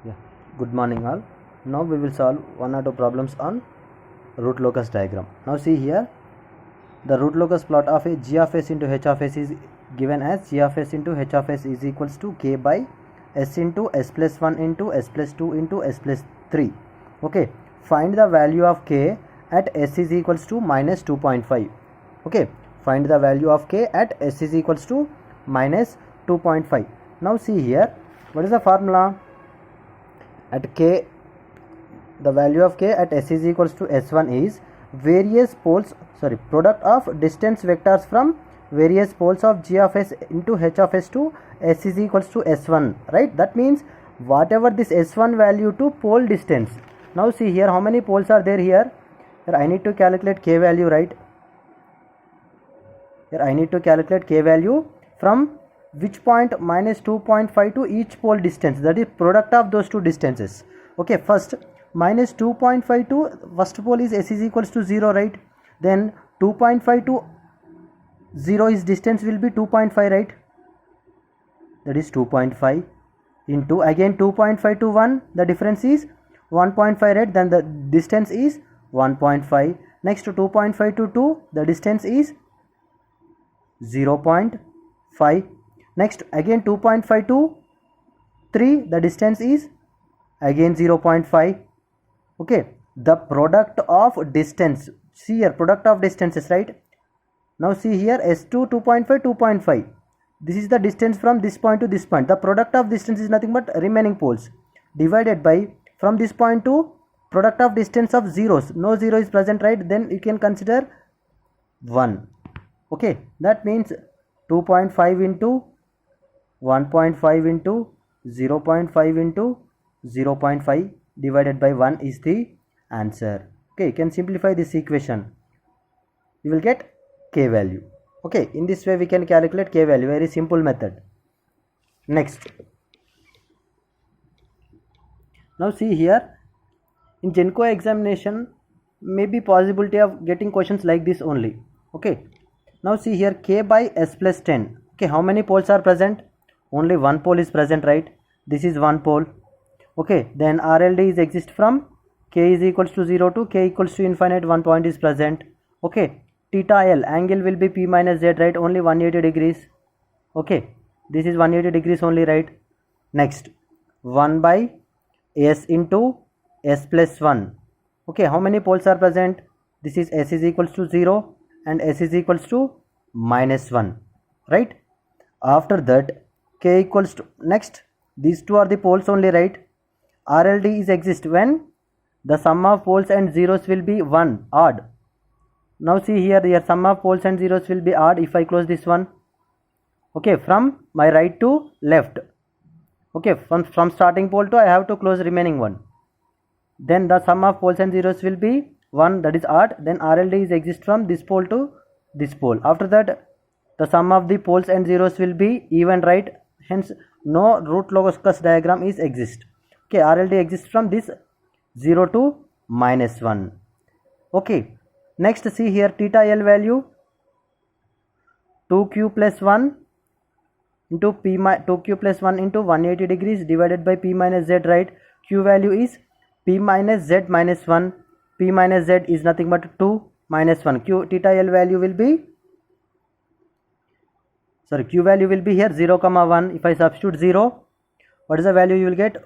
Yeah, good morning all. Now we will solve one or two problems on root locus diagram. Now see here, the root locus plot of a g of s into h of s is given as g of s into h of s is equals to k by s into s plus 1 into s plus 2 into s plus 3. Okay, find the value of k at s is equals to minus 2.5. Okay, find the value of k at s is equals to minus 2.5. Now see here, what is the formula? At k, the value of k at s is equals to s1 is product of distance vectors from various poles of g of s into h of s to s is equals to s1, right? That means whatever this s1 value to pole distance. Now see here, how many poles are there here? Here I need to calculate k value, right? Here I need to calculate k value from which point minus 2.5 to each pole distance, that is product of those two distances. Okay, first minus 2.5 to first pole is s is equals to 0, right? Then 2.5 to 0 is distance will be 2.5, right? That is 2.5 into again 2.5 to 1, the difference is 1.5, right? Then the distance is 1.5. Next to 2.5 to 2, the distance is 0.5. Next again 2.5 to 3, the distance is again 0.5. okay, the product of distance, see here, product of distances, right? Now see here, s2 2.5 2.5, this is the distance from this point to this point. The product of distance is nothing but remaining poles divided by from this point to product of distance of zeros. No zero is present, right? Then you can consider 1. okay, that means 2.5 into 1.5 into 0.5 into 0.5 divided by 1 is the answer. Okay, you can simplify this equation, you will get k value. Okay, in this way we can calculate k value, very simple method. Next, now see here, in Tsgenco examination may be possibility of getting questions like this only. Okay, now see here, k by s plus 10. Okay, how many poles are present? Only one pole is present, right? This is one pole. Okay, then RLD is exist from k is equals to 0 to k equals to infinite, one point is present. Okay, theta L, angle will be P minus Z, right? Only 180 degrees. Okay, this is 180 degrees only, right? Next, 1 by S into S plus 1. Okay, how many poles are present? This is S is equals to 0 and S is equals to minus 1, right? After that, k equals to, next, these two are the poles only, right? RLD is exist when the sum of poles and zeros will be 1, odd. Now see here, the sum of poles and zeros will be odd if I close this one. Okay, from my right to left. Okay, from starting pole to I have to close remaining one. Then the sum of poles and zeros will be 1, that is odd. Then RLD is exist from this pole to this pole. After that, the sum of the poles and zeros will be even, right? Hence no root locus diagram is exist. Okay, RLD exists from this 0 to minus 1. Okay, next see here, theta L value 2q plus 1 into p 2q plus 1 into 180 degrees divided by p minus z, right? Q value is p minus z minus 1. P minus z is nothing but 2 minus 1. Q theta L value will be, q value will be here 0 comma 1. If I substitute 0, what is the value you will get?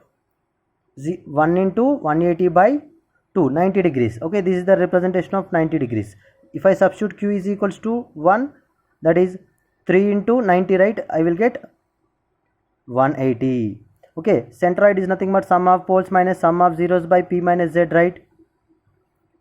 1 into 180 by 2, 90 degrees. Okay, this is the representation of 90 degrees. If I substitute q is equals to 1, that is 3 into 90, right? I will get 180. Okay, centroid is nothing but sum of poles minus sum of zeros by p minus z, right?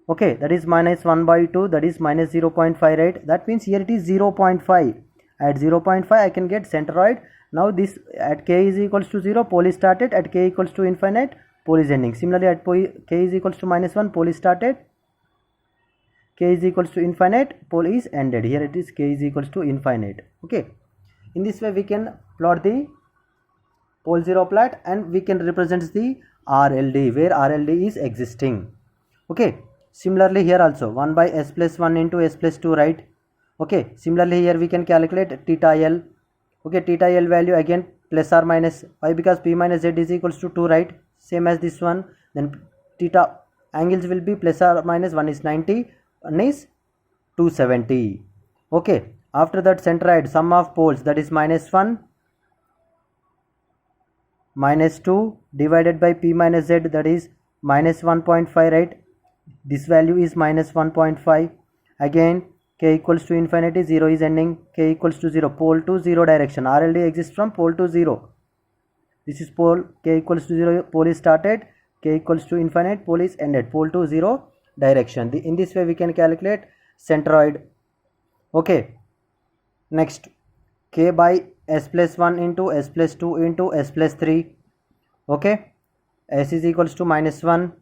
Okay, that is minus 1 by 2, that is minus 0.5, right? That means here it is 0.5. At 0.5 I can get centroid. Now this at k is equals to 0, pole is started. At k equals to infinite, pole is ending. Similarly at k is equals to minus 1, pole is started. K is equals to infinite, pole is ended. Here it is k is equals to infinite. Okay, in this way we can plot the pole 0 plot and we can represent the RLD where RLD is existing. Okay, similarly here also 1 by S plus 1 into S plus 2, right? Okay, similarly here we can calculate theta L. Okay, theta L value again plus or minus. Why? Because p minus z is equals to 2, right? same as this one. Then theta angles will be plus or minus, one is 90, one is 270. Okay, after that centroid, sum of poles, that is -1 -2 divided by p minus z, that is -1.5, right? This value is -1.5. Again k equals to infinity, 0 is ending, k equals to 0, pole to 0 direction. RLD exists from pole to 0. This is pole, k equals to 0, pole is started, k equals to infinite, pole is ended, pole to 0 direction. In this way we can calculate centroid. Okay, next, k by s plus 1 into s plus 2 into s plus 3. Okay, s is equals to -1,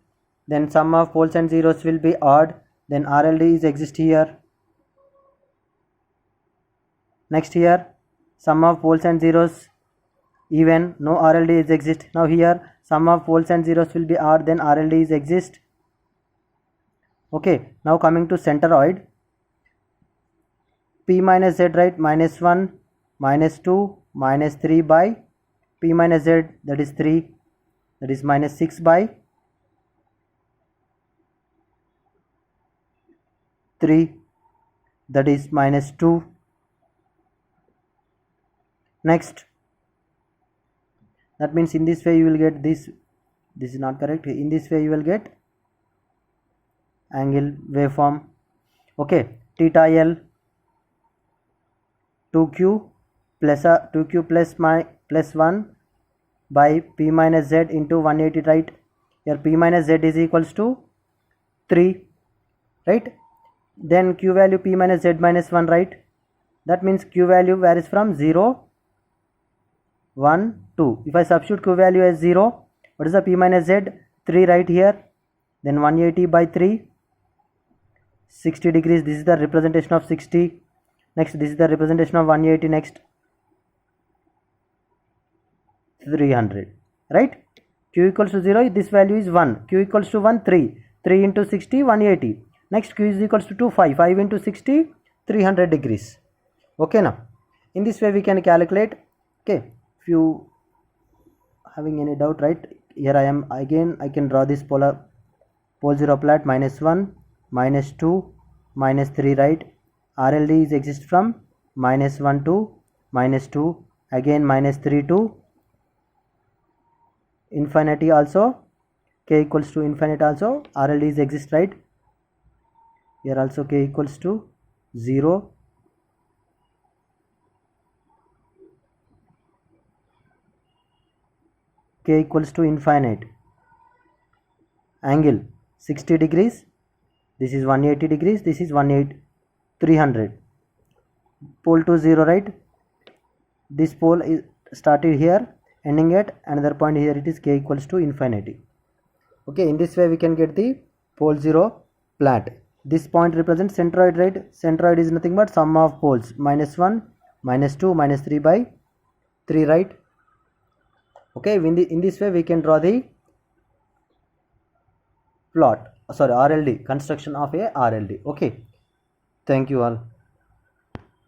then sum of poles and zeros will be odd, then RLD is exist here. Next here, sum of poles and zeros even, no RLD is exist. Now here sum of poles and zeros will be odd, then RLD is exist. Okay, now coming to centroid, p minus z, right? -1 -2 -3 by p minus z, that is 3, that is -6 by 3, that is -2. Next, that means in this way you will get this is not correct. In this way you will get angle waveform. Okay, theta L, 2q plus 1 by p minus z into 180, right? Here p minus z is equals to 3, right? Then q value p minus z minus 1, right? That means q value varies from 0, 1, 2. If I substitute q value as 0, what is the p minus z? 3 right here. Then 180 by 3, 60 degrees. This is the representation of 60. Next, this is the representation of 180. Next, 300, right? Q equals to 0, this value is 1. Q equals to 1, 3. 3 into 60, 180. Next, Q is equals to 2, 5. 5 into 60, 300 degrees. Okay, now in this way we can calculate. Okay, if you having any doubt, right, here I am again, I can draw this pole 0 plot, -1 -2 -3, right? RLD is exist from -1 to -2, again -3 to infinity also, k equals to infinite also, RLD is exist, right? Here also k equals to 0, k equals to infinite, angle 60 degrees, this is 180 degrees, this is 300, pole to 0, right? This pole is started here, ending at another point here, it is k equals to infinity. Okay, in this way we can get the pole 0 plot. This point represents centroid, right? Centroid is nothing but sum of poles, -1 -2 -3 by 3, right? Okay, in this way we can draw the plot, sorry, RLD, construction of a RLD. Okay, thank you all.